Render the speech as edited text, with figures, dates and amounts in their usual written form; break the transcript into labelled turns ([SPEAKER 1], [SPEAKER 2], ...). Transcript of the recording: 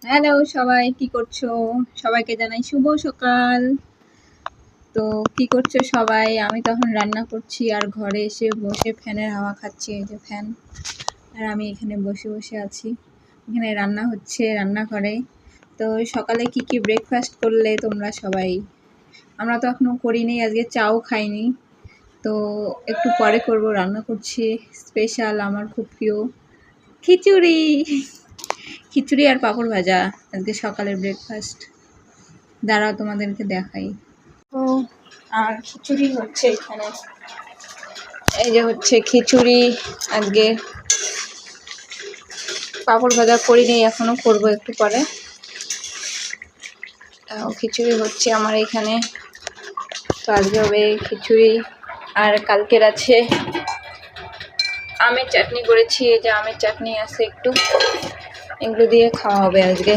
[SPEAKER 1] Hello সবাই, কি করছো? সবাইকে জানাই শুভ সকাল। তো কি করছো সবাই? আমি তখন রান্না করছি আর ঘরে এসে বসে ফ্যানের হাওয়া খাচ্ছি। এই যে ফ্যান, আর আমি এখানে বসে বসে আছি। এখানে রান্না হচ্ছে রান্নাঘরে। তো সকালে কি কি ব্রেকফাস্ট করলে তোমরা সবাই? আমরা তো এখনো করিনি, আজকে চাও খাইনি। তো একটু পরে করব, রান্না করছি স্পেশাল আমার খুব প্রিয় খিচুড়ি। খিচুড়ি আর পাঁপড় ভাজা আজকে সকালের ব্রেকফাস্ট। দাঁড়াও তোমাদেরকে দেখাই। তো আর খিচুড়ি হচ্ছে এখানে, এই যে হচ্ছে খিচুড়ি। আজকে পাঁপড় ভাজা করিনি, এখনো করবো একটু পরে। খিচুড়ি হচ্ছে আমার এখানে। তো আজকে হবে খিচুড়ি, আর কালকের আছে আমের চাটনি করেছি। এই যে আমের চাটনি আছে একটু, এগুলো দিয়ে খাওয়া হবে আজকে।